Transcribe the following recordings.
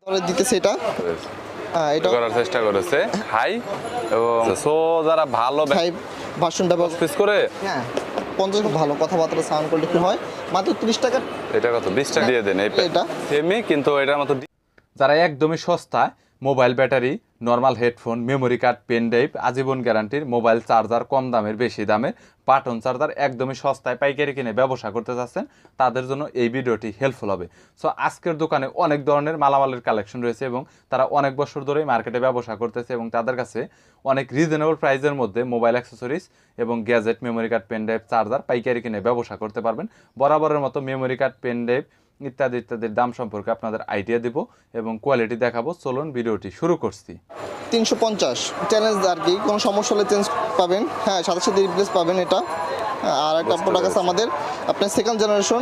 ধরে দিতেছে এটা। এটা করার চেষ্টা করেছে হাই এবং সো যারা ভালো 5 ভার্সন ব্যবহার পিস করে হ্যাঁ 50 ভালো কথাবার্তা সাউন্ড কোয়ালিটি হয় মাত্র 30 টাকা। এটা কত 20টা দিয়ে দেন এটা সেমি কিন্তু এটার মতো যারা একদমই সস্তা mobile battery normal headphone memory card pen drive আজীবন গ্যারান্টির মোবাইল চার্জার কম দামের বেশি দামের বাটন চার্জার একদমই সস্তায় পাইকারি কিনে ব্যবসা করতে চাচ্ছেন তাদের জন্য এই ভিডিওটি হেল্পফুল হবে। সো আজকের দোকানে অনেক ধরনের মালামালের কালেকশন রয়েছে এবং তারা অনেক বছর ধরেই মার্কেটে ব্যবসা করতেছে এবং তাদের কাছে অনেক রিজনেবল প্রাইসের মধ্যে মোবাইল অ্যাক্সেসরিজ এবং gadget memory card pen drive charger পাইকারি কিনে ব্যবসা করতে পারবেন। বরাবরের মতো মেমোরি কার্ড পেন ড্রাইভ ইত্যাদি ইত্যাদির দাম সম্পর্কে আপনাদের আইডিয়া দিব এবং কোয়ালিটি দেখাবো। চলুন ভিডিওটি শুরু করছি। 350 চ্যালেঞ্জ আর কি কোনো সমস্যা হলে চেঞ্জ পাবেন। হ্যাঁ সাথে সাথে রিপ্লেস পাবেন এটা। আর একটা প্রোডাক্ট আছে আমাদের আপনার second generation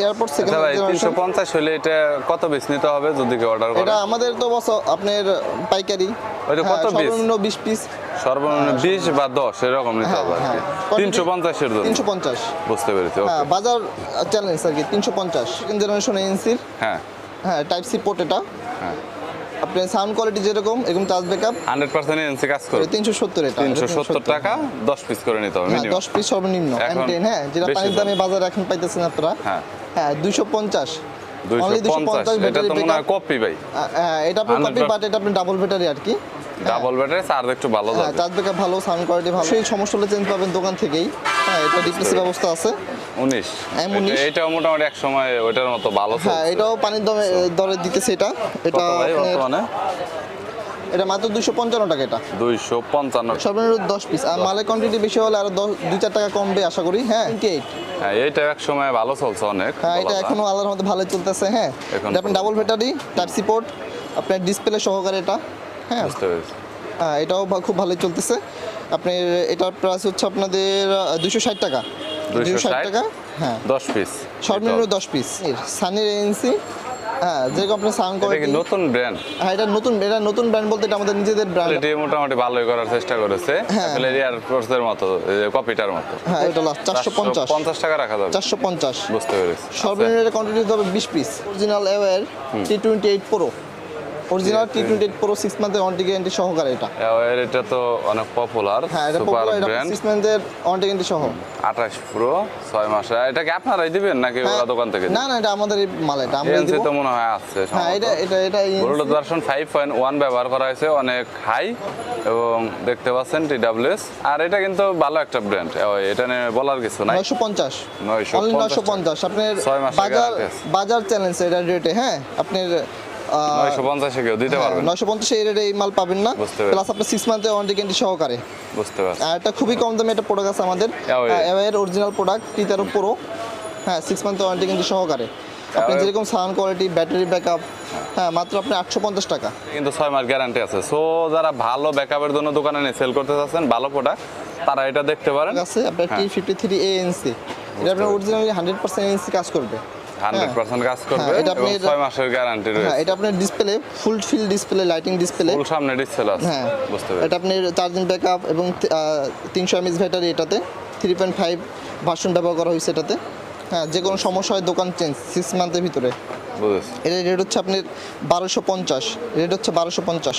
airport second generation 350 হলে এটা কত পিস নিতে হবে যদি কেউ অর্ডার করে? এটা আমাদের তো বস আপনার পাইকারি ওইটা কত পিস? সর্বনিম্ন 20 পিস সর্বনিম্ন 20 বা 10 এরকম নিতে হবে আর কি। 350 এর জন্য 350 বুঝতে পেরেছি। হ্যাঁ বাজার চ্যালেঞ্জ আর কি 350 সেকেন্ড জেনারেশন এনসির। হ্যাঁ হ্যাঁ টাইপ সি পোর্ট এটা। হ্যাঁ আপনার সাউন্ড কোয়ালিটি যেরকম এরকম চার্জ ব্যাকআপ 100% এনসি কাজ করে 370 এটা 370 টাকা 10 পিস করে নিতে হবে হ্যাঁ মিনিমাম 10 পিস সর্বনিম্ন M10 হ্যাঁ যেটা পানির দামে বাজারে এখন পাইতেছেন আপনারা। হ্যাঁ হ্যাঁ 250 250 এটা তো মনে হয় কপি ভাই। এটা আপনার কপি বাট এটা আপনার ডাবল ব্যাটারি আর কি। ডাবল ব্যাটারি চার্জ একটু ভালো হ্যাঁ যাবে। চার্জ ব্যাকআপ ভালো সাউন্ড কোয়ালিটি ভালো সেই সমস্যা হলে চেঞ্জ পাবেন দোকান থেকেই। হ্যাঁ এটা রিপ্লেসের ব্যবস্থা আছে 19 এটাও মোটামুটি এক সময় ওইটার মতো ভালো চলছে। হ্যাঁ এটাও পানির দরে দিতেছে এটা। এটা বর্তমানে এটা মাত্র 255 টাকা এটা 255 সর্বনিম্ন 10 পিস আর মালের কোয়ান্টিটি বেশি হলে আরো 2-4 টাকা কমবে আশা করি। হ্যাঁ 28 হ্যাঁ এইটা এক সময় ভালো চলছে অনেক। হ্যাঁ এটা এখনো আল্লাহর মধ্যে ভালো চলতেছে। হ্যাঁ এটা আপনার double battery type C port আপনার ডিসপ্লে সহকারে এটা। হ্যাঁ বুঝতে পেরেছি। হ্যাঁ এটাও খুব ভালোই চলতেছে। আপনার এটার প্রাইস হচ্ছে আপনাদের 260 টাকা 260 টাকা। হ্যাঁ 10 পিস সর্বনিম্ন 10 পিস সানির এনসি। হ্যাঁ যেরকম আপনার সাউন্ড কোয়ালিটি নতুন ব্র্যান্ড। হ্যাঁ এটা নতুন ব্র্যান্ড বলতে এটা আমাদের নিজেদের ব্র্যান্ড। এটা মোটামুটি ভালোই করার চেষ্টা করেছে অ্যাপল এর কোর্সের মতো কপিটার মতো। হ্যাঁ এটা লাস্ট 450 টাকা রাখা যাবে 450 বুঝতে পেরেছি। সর্বনিম্ন কোয়ান্টিটি হবে 20 piece original Aware T28 Pro original T28 Pro 6 মান্থের ওয়ারেন্টি গ্যারান্টি সহকারে এটা। এটা তো অনেক পপুলার হ্যাঁ এটা সুপার পপুলার এটা ব্র্যান্ড 6 মান্থের ওয়ারেন্টি গ্যারান্টি সহ 28 প্রো 6 মাস। এটা কি আপনারাই দিবেন নাকি ওরা দোকান থেকে? না না এটা আমাদের মাল এটা আমরা এনসি দিব। তো মনে হয় আছে। হ্যাঁ এটা ব্লুটুথ ভার্সন 5.1 ব্যবহার করা হয়েছে অনেক হাই এবং দেখতে পাচ্ছেন TWS আর এটা কিন্তু ভালো একটা ব্র্যান্ড এটা নিয়ে বলার কিছু নাই। 950 অনলি 950 আপনার বাজার চ্যালেঞ্জ এটা রেটে। হ্যাঁ আপনার 950 কেউ দিতে পারবেন 950 এই রেটে এই মাল পাবেন না প্লাস আপনার 6 মান্থের ওয়ারেন্টি গ্যারান্টি সহকারে। বুঝতে পারছি। আর এটা খুবই কম দামে একটা প্রোডাক্ট আছে আমাদের এওয়্যার অরিজিনাল প্রোডাক্ট T13 Pro। হ্যাঁ 6 মান্থের ওয়ারেন্টি গ্যারান্টি সহকারে আপনি যেরকম সাউন্ড কোয়ালিটি ব্যাটারি ব্যাকআপ। হ্যাঁ মাত্র আপনি 850 টাকা কিন্তু 6 মাস গ্যারান্টি আছে। সো যারা ভালো ব্যাকআপের জন্য দোকানে নিয়ে সেল করতে চাচ্ছেন ভালো প্রোডাক্ট তারা এটা দেখতে পারেন। আছে আপনার T53 ANC এটা আপনার অরিজিনালি 100% ANC কাজ করবে 100% কাজ করবে এটা এবং 6 মাসের গ্যারান্টি রয়েছে। হ্যাঁ এটা আপনার display full fill display lighting display full সামনে ডিসপ্লে আছে। হ্যাঁ বুঝতে পেরেছি। এটা আপনার চার্জিং ব্যাকআপ এবং 300 mAh ব্যাটারি এটাতে 3.5 ভার্সন ব্যবহার করা হয়েছে এটাতে। হ্যাঁ যে কোনো সমস্যা হয় দোকান চেঞ্জ 6 মান্থের ভিতরে। বুঝেছি। এর রেট হচ্ছে আপনার 1250 রেট হচ্ছে 1250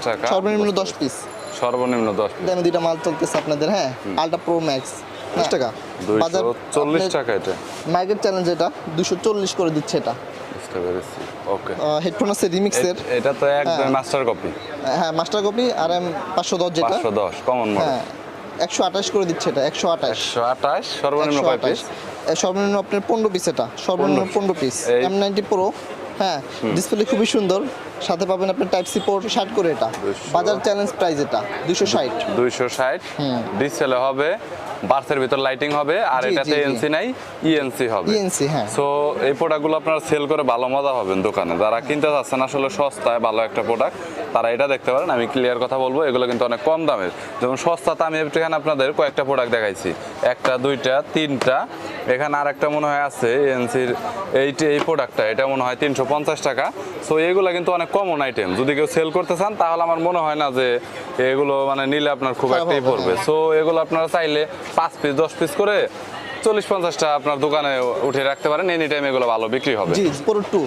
টাকা সর্বনিম্ন 10 পিস সর্বনিম্ন 10 পিস দামে দুইটা মাল চলতেছে আপনাদের। হ্যাঁ আলট্রা প্রো ম্যাক্স 20 টাকা 240 টাকা এটা মার্কেট চ্যালেঞ্জ এটা 240 করে দিচ্ছে এটা। বুঝতে পেরেছি। ওকে হেডফোন আছে রিমিক্সের এটা তো একদম মাস্টার কপি। হ্যাঁ মাস্টার কপি আর এম 510 যেটা 510 কমন মডেল। হ্যাঁ 128 করে দিচ্ছে এটা 128 সর্বনিম্ন কয় পিস? সর্বনিম্ন আপনার 15 পিস এটা সর্বনিম্ন 15 পিস M90 Pro। হ্যাঁ ডিসপ্লে খুবই সুন্দর সাথে পাবেন আপনি টাইপ সি পোর্ট 60 করে এটা বাজার চ্যালেঞ্জ প্রাইস এটা 260 ডিসপ্লে হবে বার্সের ভিতর লাইটিং হবে আর এটাতে এনসি নাই ইএনসি হবে। হ্যাঁ সো এই প্রোডাক্টগুলো আপনারা সেল করে ভালো মজা হবেন দোকানে। যারা কিনতে চাচ্ছেন আসলে সস্তায় ভালো একটা প্রোডাক্ট তারা এটা দেখতে পারেন। আমি ক্লিয়ার কথা বলবো এগুলো কিন্তু অনেক কম দামের। যেমন সস্তাতে আমি এখানে আপনাদের কয়েকটা প্রোডাক্ট দেখাইছি 1টা 2টা 3টা এখানে আর একটা মনে হয় আছে এনসির এই প্রোডাক্টটা এটা মনে হয় 350 টাকা। সো এগুলো কিন্তু অনেক কমন আইটেম যদি কেউ সেল করতে চান তাহলে আমার মনে হয় না যে এগুলো মানে নিলে আপনার খুব একটাই পড়বে। সো এগুলো আপনারা চাইলে 5 পিস 10 পিস করে 40-50টা আপনার দোকানে উঠে রাখতে পারেন এনি টাইম এগুলো ভালো বিক্রি হবে। জি Pro 2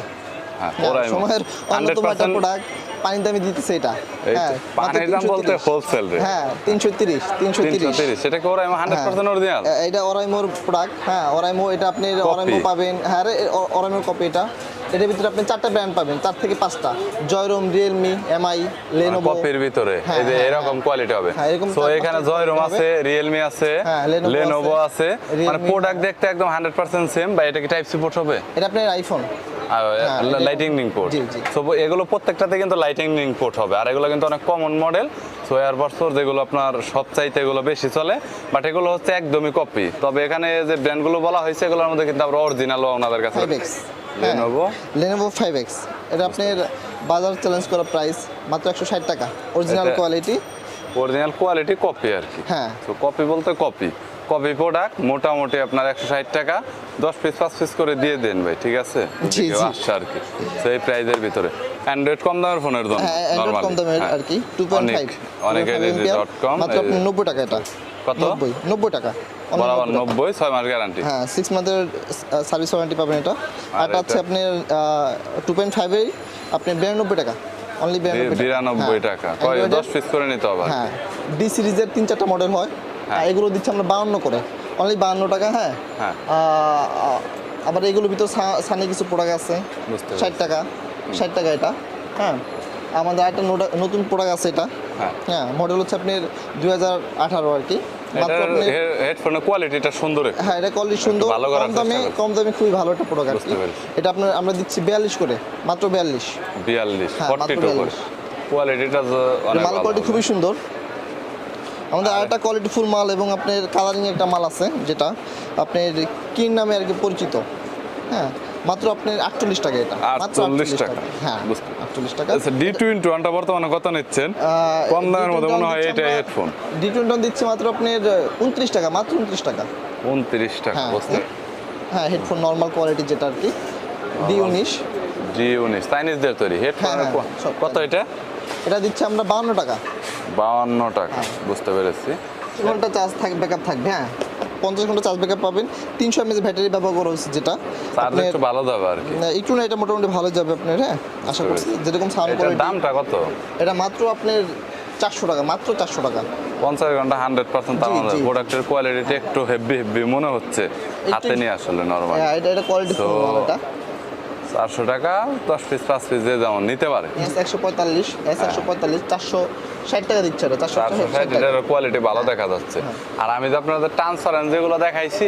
হ্যাঁ, ওরাইমো। সময়ের অন্যতম একটা 100% প্রোডাক্ট, পানির দামে দিতেছে এটা। এই তো, হ্যাঁ, মাত্র পানির দাম বলতে 330 হোলসেল রে। হ্যাঁ 330 সেটা কি ওরাইমো 100% অরিজিনাল? এটা অরাইমোর প্রোডাক্ট। হ্যাঁ অরাইমো, এটা আপনি অরাইমো পাবেন। হ্যাঁ অরাইমোর কপি এটা। এটার ভিতরে আপনি 4টা ব্র্যান্ড পাবেন, 4 থেকে 5টা। জয়রোম, রিয়েলমি, এমআই, লেনোভো। কপির ভিতরে এই যে এরকম কোয়ালিটি হবে। হ্যাঁ, এরকম সো 4-5টা এখানে জয়রোম আছে, রিয়েলমি আছে, হ্যাঁ, লেনোভো আছে, আছে। মানে Realme, প্রোডাক্ট দেখতে একদম 100% সেম। বা এটা কি টাইপ সি পোর্ট হবে? এটা আপনার আইফোন। Lightning port. জি, জি। সো এগুলো প্রত্যেকটাতে কিন্তু লাইটিনিং পোর্ট হবে। আর এগুলো কিন্তু অনেক কমন মডেল। সো এয়ারবাডস যেগুলো আপনার সবচাইতে এগুলো বেশি চলে, বাট এগুলো হচ্ছে একদমই কপি। তবে এখানে যে ব্র্যান্ডগুলো বলা হয়েছে এগুলোর মধ্যে কিন্তু আবার অরিজিনালও ওনাদের কাছে 5X লেনোভো। লেনোভো 5X, এটা আপনার বাজার চ্যালেঞ্জ করা প্রাইস মাত্র 160 টাকা। অরিজিনাল এটা- কোয়ালিটি। অরিজিনাল কোয়ালিটি কপি আর কি। হ্যাঁ। তো কপি বলতে কপি প্রোডাক্ট মোটামুটি আপনার 160 টাকা, 10 পিস 5 পিস করে দিয়ে দেন ভাই, ঠিক আছে? জি, কেউ জি। আসছে আর কি সেই প্রাইজের ভিতরে। অ্যান্ড্রয়েড কম দামের ফোনের জন্য হ্যাঁ অ্যান্ড্রয়েড কম normally, দামের হ্যাঁ। আর কি 2.5 অনেক $.com মাত্র আপনি 90 টাকা এটা। কত? 90 টাকা। Only বরাবর 90 টাকা। 90, 6 মাস গ্যারান্টি। হ্যাঁ 6 মান্থের সার্ভিস ওয়ারেন্টি পাবেন এটা। আর এটা হচ্ছে আপনার 2.5 এর আপনি 92 টাকা। অনলি 92 টাকা। কয় 10 পিস করে নিতে হবে? হ্যাঁ ডি সিরিজের 3-4টা মডেল হয়। হ্যাঁ। এগুলো দিচ্ছি আমরা 52 করে, অনলি 52 টাকা। হ্যাঁ হ্যাঁ। আবার এগুলোর ভিতর সানি কিছু প্রোডাক্ট আছে বুঝতে 60 টাকা। 60 টাকা এটা। হ্যাঁ আমাদের একটা নতুন প্রোডাক্ট আছে এটা। হ্যাঁ। হ্যাঁ মডেল হচ্ছে আপনার 2018 আর কি। মাত্র এটার আপনি হেডফোনের কোয়ালিটিটা সুন্দর একটু। হ্যাঁ এটা কোয়ালিটি সুন্দর, ভালো করার কম দামে, চেষ্টা করছে। কম দামে খুবই ভালো একটা প্রোডাক্ট। বুঝতে পেরেছি। এটা আপনার আমরা দিচ্ছি 42 করে, মাত্র 42। 42, হ্যাঁ, মাত্র 42 করে। 42 কোয়ালিটিটা অনেক মাল ভালো। কোয়ালিটি খুবই সুন্দর। আমাদের আরেকটা কোয়ালিটি ফুল মাল এবং আপনার কালারিং একটা মাল আছে যেটা আপনার কিন নামে আর কি পরিচিত। হ্যাঁ মাত্র আপনার 48 টাকা এটা। মাত্র 48 টাকা। হ্যাঁ বুঝতে 48 টাকা। আচ্ছা, D21টা বর্তমানে কত নিচ্ছেন? কম দামের মধ্যে মনে হয় এটা হেডফোন। D21 দিচ্ছি মাত্র আপনার 29 টাকা, মাত্র 29 টাকা। 29 টাকা। হ্যাঁ বুঝতে হ্যাঁ হেডফোন নরমাল কোয়ালিটি যেটা আর কি D19। D19 চাইনিজদের তৈরি হেডফোন। হ্যাঁ, সব কত এটা? এটা দিচ্ছি আমরা 52 টাকা। 52 টাকা। বুঝতে পেরেছি। ঘন্টা চার্জ থাকবে, ব্যাকআপ থাকবে। হ্যাঁ 50 ঘন্টা চার্জ ব্যাকআপ পাবেন। 300 mAh ব্যাটারি ব্যবহার করা হচ্ছে যেটা চার্জ আপনার একটু ভালো যাবে আর কি। একটু না, এটা মোটামুটি ভালো যাবে আপনার। হ্যাঁ আশা করছি যেরকম সাউন্ড এটার কোয়ালিটি। দামটা কত? এটা মাত্র আপনার 400 টাকা, মাত্র 400 টাকা। 50 ঘন্টা 100% তামানো জি। যায়। প্রোডাক্টের কোয়ালিটি একটু হেভি মনে হচ্ছে হাতে নিয়ে আসলে নরমাল। হ্যাঁ এটা কোয়ালিটি So, ফুল এটা। 400 টাকা 10 পিস 5 পিস যে যেমন নিতে পারে। S145 S145 460 টাকা দিচ্ছে এটা। 460 460 টাকা। এটার কোয়ালিটি ভালো দেখা যাচ্ছে। আর আমি যে আপনাদের ট্রান্সপারেন্ট যেগুলো দেখাইছি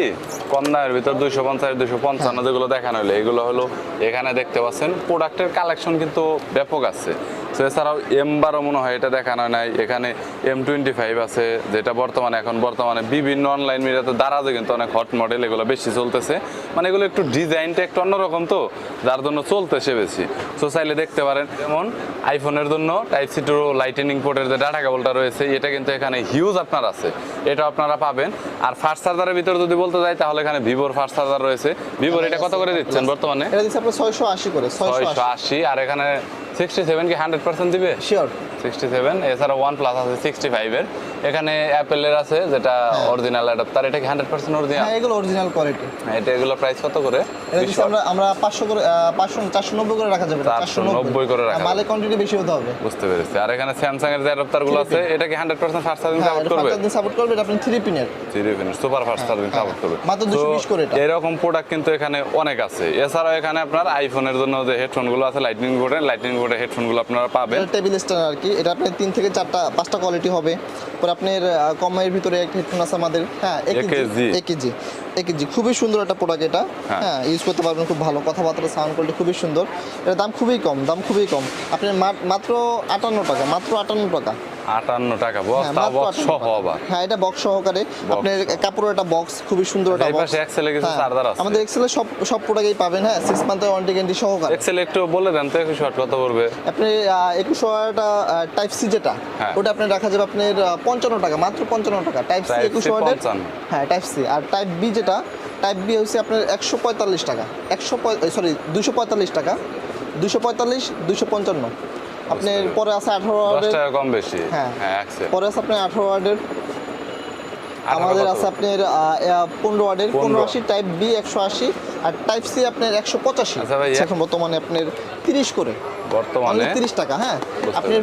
কম দামের ভিতর 250 255 যেগুলো দেখানো হলো এগুলো হলো এখানে দেখতে পাচ্ছেন। প্রোডাক্টের কালেকশন কিন্তু ব্যাপক আছে। তো এছাড়াও M12 মনে হয় এটা দেখানো নাই। এখানে M25 আছে যেটা বর্তমানে বিভিন্ন অনলাইন মিডিয়াতে দারাজে কিন্তু অনেক হট মডেল, এগুলো বেশি চলতেছে। মানে এগুলো একটু ডিজাইনটা একটু অন্যরকম তো যার জন্য চলতেছে বেশি। সো চাইলে দেখতে পারেন। যেমন আইফোনের জন্য টাইপ সি টু লাইটেনিং পোর্টের যে ডাটা কেবলটা রয়েছে এটা কিন্তু এখানে হিউজ আপনার আছে, এটা আপনারা পাবেন। আর ফাস্ট চার্জারের ভিতরে যদি বলতে যাই তাহলে এখানে ভিভোর ফাস্ট চার্জার রয়েছে। ভিভোর এটা কত করে দিচ্ছেন বর্তমানে? এটা দিচ্ছে আপনার 680 করে। 680। আর এখানে 67 কি 100% দিবে? শিওর। 67। এছাড়া OnePlus আছে 65 এর। এখানে অ্যাপেলের আছে যেটা অরিজিনাল অ্যাডাপ্টার। এটা কি 100% অরিজিনাল? হ্যাঁ এগুলো অরিজিনাল কোয়ালিটি। এটা এগুলো প্রাইস কত করে? এটা দিচ্ছি আমরা 500 করে 490 করে রাখা যাবে। 490 করে রাখা যাবে। মালের কোয়ান্টিটি বেশি হতে হবে। বুঝতে পেরেছি। আর এখানে স্যামসাং এর যে অ্যাডাপ্টার গুলো আছে এটা কি 100% ফাস্ট চার্জিং সাপোর্ট করবে? সাপোর্ট করবে। এটা আপনি 3 পিনের সুপার ফাস্ট চার্জিং সাপোর্ট করবে। মাত্র 220 করে এটা। এরকম প্রোডাক্ট কিন্তু এখানে অনেক আছে। এছাড়াও এখানে আপনার আইফোনের জন্য যে হেডফোন গুলো আছে লাইটনিং বোর্ডের হেডফোন গুলো আপনারা পাবেন। এটা টেবিল স্ট্যান্ড আর কি। এটা আপনার 3 থেকে 4টা 5টা কোয়ালিটি হবে। পরে আপনার কমের ভিতরে একটা হেডফোন আছে আমাদের। হ্যাঁ AKG খুবই সুন্দর একটা প্রোডাক্ট এটা। হ্যাঁ ইউজ করতে পারবেন খুব ভালো। কথাবার্তা সাউন্ড কোয়ালিটি খুবই সুন্দর। এর দাম খুবই কম। আপনার মাত্র 58 টাকা, মাত্র 58 টাকা। 58 টাকা বক্স সহ আবার। হ্যাঁ এটা বক্স সহকারে আপনার কাপড়ের একটা বক্স, খুবই সুন্দর একটা এই বক্স। পাশে এক্সেল এর কিছু চার্জার আছে। আমাদের এক্সেল এর সব প্রোডাক্টই পাবেন। হ্যাঁ 6 মান্থের ওয়ারেন্টি গ্যারান্টি সহকারে। এক্সেল একটু বলে দেন তো 21 কত পড়বে? আপনি 2100 টাইপ সি যেটা ওটা আপনি রাখা যাবে আপনার 55 টাকা, মাত্র 55 টাকা। টাইপ সি 2100 হ্যাঁ টাইপ সি। আর টাইপ বি যেটা টাইপ বি হচ্ছে আপনার 145 টাকা। 245 টাকা। 255 আপনার পরে আছে 18 ওয়াটের। 10 টাকা কম বেশি। হ্যাঁ এক্সেল পরে আছে আপনার 18 ওয়াটের। আমাদের কত? আছে আপনার 15 ওয়াটের 1580 টাইপ বি 180 আর টাইপ সি আপনার 185। আচ্ছা ভাই, এখন বর্তমানে আপনার 30 করে, বর্তমানে অনলি 30 টাকা। হ্যাঁ, আপনি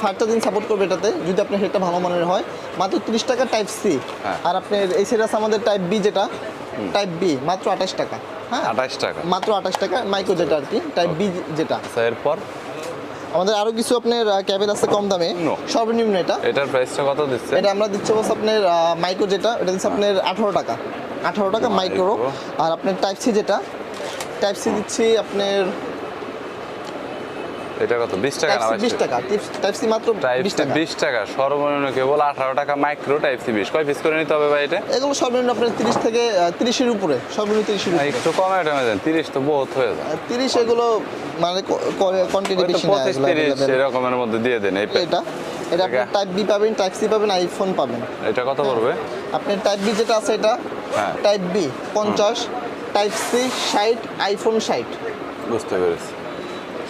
5টা দিন সাপোর্ট করবে এটাতে, যদি আপনার হেডটা ভালো মানের হয় মাত্র 30 টাকা টাইপ সি। হ্যাঁ। আর আপনার এই সাইড আছে আমাদের টাইপ বি, যেটা টাইপ বি মাত্র 28 টাকা। হ্যাঁ, 28 টাকা মাত্র 28 টাকা মাইক্রো, যেটা আর কি টাইপ বি যেটা। আচ্ছা, এরপর আমাদের আরো কিছু আপনার ক্যাবেল আছে কম দামে, সর্বনিম্ন এটা। এটার প্রাইসটা কত দিচ্ছে? এটা আমরা দিচ্ছি বস আপনার মাইক্রো, যেটা এটা দিচ্ছে আপনার 18 টাকা, 18 টাকা মাইক্রো। আর আপনার টাইপ সি, যেটা টাইপ সি দিচ্ছি আপনার এটা কত? 20 টাকা না? 20 টাকা। টাইপ সি মাত্র টাইপ 20 সি টাকা। 20 টাকা, সর্বনিম্ন কেবল 18 টাকা মাইক্রো, টাইপ সি 20। কয় পিস করে নিতে হবে ভাই এটা? এগুলো সর্বনিম্ন আপনার 30 থেকে 30 এর উপরে, সর্বনিম্ন 30 এর উপরে। একটু কমে টামে দেন, 30 তো বহুত হয়ে যায়। 30 এগুলো মানে কোয়ান্টিটি হয়তো বেশি না, 25 30 এরকমের মধ্যে দিয়ে দেন। এই এটা এটা আপনি টাইপ বি পাবেন, টাইপ সি পাবেন, আইফোন পাবেন। এটা কত পড়বে? আপনার টাইপ বি যেটা আছে এটা হ্যাঁ। Type B 50, type C 60, iPhone 60। বুঝতে পেরেছি।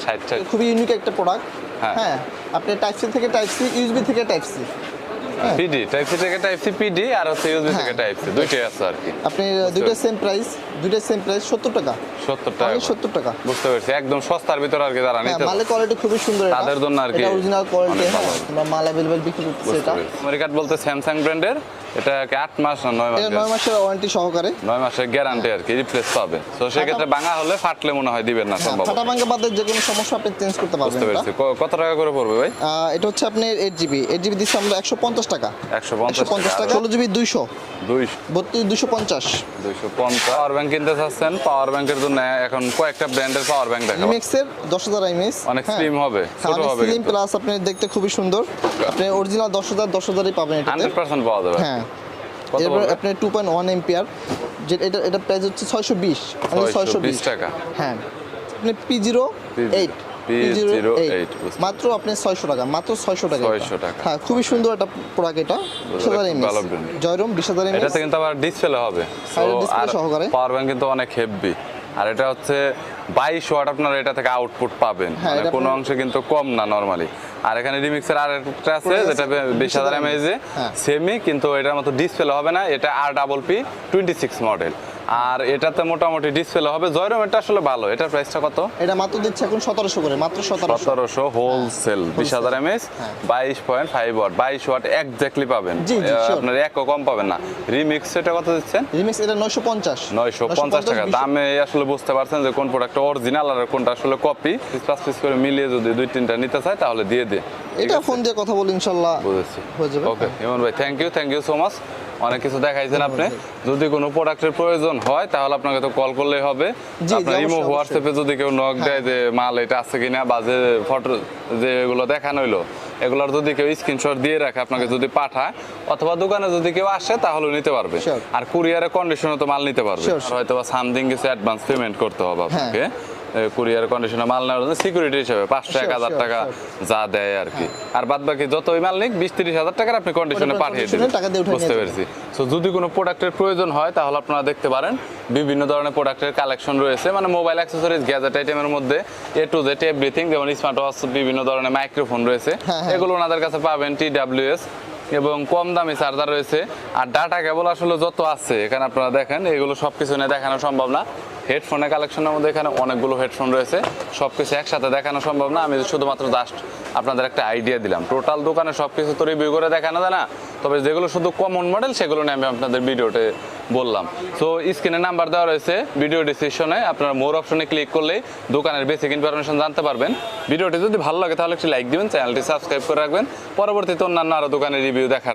60 খুবই ইউনিক একটা প্রোডাক্ট। হ্যাঁ। হ্যাঁ, আপনি টাইপ সি থেকে টাইপ সি, ইউএসবি থেকে type C, PD, type C থেকে টাইপ সি পিডি, আর হচ্ছে ইউএসবি হ্যাঁ। থেকে টাইপ সি, দুইটাই আছে আর কি। আপনি দুইটা সেম প্রাইস, 70 টাকা, 70 টাকা। 70 টাকা। বুঝতে পেরেছি, একদম সস্তার ভিতরে আর কি যারা হ্যাঁ, নিতে মালের কোয়ালিটি খুবই সুন্দর, এটা তাদের জন্য আর কি এটা অরিজিনাল কোয়ালিটি। অনেক ভালো। হ্যাঁ, আমরা মাল अवेलेबल বিক্রি করতেছি এটা। আমেরিকান বলতে স্যামসাং ব্র্যান্ডের, এটা কি 8 মাস না 9 এটা 9 মাস? মাসের ওয়ারেন্টি সহকারে। 9 মাসের গ্যারান্টি আর কি, রিপ্লেস পাবে। তো সেক্ষেত্রে ভাঙা হলে ফাটলে মনে হয় দিবেন না সম্ভব। ফাটা ভাঙা বাদে যে কোনো সমস্যা আপনি চেঞ্জ করতে পারবেন বুঝতে এটা। পেরেছি। কত টাকা করে পড়বে ভাই? এটা হচ্ছে আপনার 8GB, 8GB দিচ্ছি আমরা 150 টাকা। 150 টাকা। 16GB 200, 200 32 250। 250। পাওয়ার ব্যাংক কিনতে চাচ্ছেন, পাওয়ার ব্যাংকের জন্য এখন কয়েকটা ব্র্যান্ডের পাওয়ার ব্যাংক দেখাবো। রিমিক্সের 10000 এমএস, অনেক স্লিম হবে, ছোট হবে স্লিম কিন্তু। প্লাস আপনি দেখতে খুবই সুন্দর। আপনি অরিজিনাল 10000ই পাবেন এটাতে। 100% পাওয়া যাবে। হ্যাঁ, কত এরপর পড়বে? আপনি 2.1 এম্পিয়ার, যে এটা প্রাইস হচ্ছে 620, মানে 620 টাকা। হ্যাঁ, আপনি P08, P08 মাত্র আপনি 600 টাকা, মাত্র 600 টাকা। 600 টাকা। হ্যাঁ, খুবই সুন্দর একটা প্রোডাক্ট এটা। 20000 এমএস ভালো brand। জয়রম 20000 এমএস। এটাতে কিন্তু আবার ডিসপ্লে হবে। হ্যাঁ, এটা display সহকারে। পাওয়ার ব্যাংক কিন্তু অনেক হেভি। আর এটা হচ্ছে 22 ওয়াট আপনারা এটা থেকে আউটপুট পাবেন, হ্যাঁ, মানে এটা কোনো আপনার- অংশে কিন্তু কম না নরমালি। আর এখানে রিমিক্সের আর একটা আছে Pro যেটা আছে, 20000 mAh, হ্যাঁ। সেমি, কিন্তু এটার মতো ডিসপ্লে হবে না। এটা RPP26 মডেল। আর এটাতে মোটামুটি ডিসপ্লে হবে। জয়রম এটা আসলে ভালো। এটার প্রাইসটা কত? এটা মাত্র দিচ্ছে এখন 1700 করে, মাত্র 1700। 1700 হোলসেল, 20000 mAh, হ্যাঁ। 22.5 ওয়াট, 22 ওয়াট এক্স্যাক্টলি পাবেন। জি, জি, sure। আপনার একও কম পাবেন না। রিমিক্স এটা কত দিচ্ছেন? রিমিক্স এটা 950, 950 টাকা। দামে আসলে বুঝতে পারছেন যে কোন প্রোডাক্ট অরিজিনাল আর কোনটা আসলে কপি। 5 পিস করে মিলিয়ে যদি 2-3টা নিতে চায় তাহলে দিয়ে দে। এটা ফোন দিয়ে কথা বলি ইনশাআল্লাহ বুঝেছি। হয়ে যাবে। ওকে ইমন ভাই, থ্যাংক ইউ সো মাচ। অনেক কিছু দেখাইছেন আপনি। যদি কোনো প্রোডাক্টের প্রয়োজন হয় তাহলে আপনাকে তো কল করলেই হবে। জি, আপনার ইমো অবশ্যই, হোয়াটসঅ্যাপে যদি কেউ নক দেয় যে মাল এটা আছে কিনা, বা যে ফটো যেগুলো দেখানো হইলো এগুলোর যদি কেউ স্ক্রিনশট দিয়ে রাখে আপনাকে যদি পাঠায়, অথবা দোকানে যদি কেউ আসে তাহলে নিতে পারবে। Sure. আর কুরিয়ারের কন্ডিশনে তো মাল নিতে পারবে। Sure, আর হয়তো বা সামথিং কিছু অ্যাডভান্স পেমেন্ট করতে হবে আপনাকে। কুরিয়ার কন্ডিশনে মাল নেওয়ার জন্য সিকিউরিটি হিসেবে 500 Sure, 1000 sure, টাকা sure। যা দেয় আর কি। আর বাদ বাকি যতই মাল নিক 20-30 হাজার টাকার আপনি কন্ডিশনে ওটা পাঠিয়ে condition-এ দিবেন। টাকা দিয়ে উঠায় বুঝতে নিয়ে পেরেছি। সো যদি কোনো প্রোডাক্টের প্রয়োজন হয় তাহলে আপনারা দেখতে পারেন, বিভিন্ন ধরনের প্রোডাক্টের কালেকশন রয়েছে, মানে মোবাইল অ্যাক্সেসরিজ, গ্যাজেট আইটেমের মধ্যে A to Z এভরিথিং, যেমন স্মার্ট ওয়াচ, বিভিন্ন ধরনের মাইক্রোফোন রয়েছে, হ্যাঁ, হ্যাঁ। এগুলো ওনাদের কাছে পাবেন। TWS এবং কম দামি চার্জার রয়েছে। আর ডাটা কেবল আসলে যত আছে এখানে আপনারা দেখেন, এগুলো সব কিছু নিয়ে দেখানো সম্ভব না। হেডফোনের কালেকশনের মধ্যে এখানে অনেকগুলো হেডফোন রয়েছে, সব কিছু একসাথে দেখানো সম্ভব না। আমি শুধুমাত্র জাস্ট আপনাদের একটা আইডিয়া দিলাম। টোটাল দোকানে সব কিছু তো রিভিউ করে দেখানো যায় না, তবে যেগুলো শুধু কমন মডেল সেগুলো নিয়ে আমি আপনাদের ভিডিওতে বললাম। সো স্ক্রিনে নাম্বার দেওয়া রয়েছে, ভিডিও ডিসক্রিপশনে আপনারা মোর অপশনে ক্লিক করলেই দোকানের বেসিক ইনফরমেশন জানতে পারবেন। ভিডিওটি যদি ভালো লাগে তাহলে একটি লাইক দিবেন, চ্যানেলটি সাবস্ক্রাইব করে রাখবেন, পরবর্তীতে অন্যান্য আরও দোকানের রিভিউ দেখার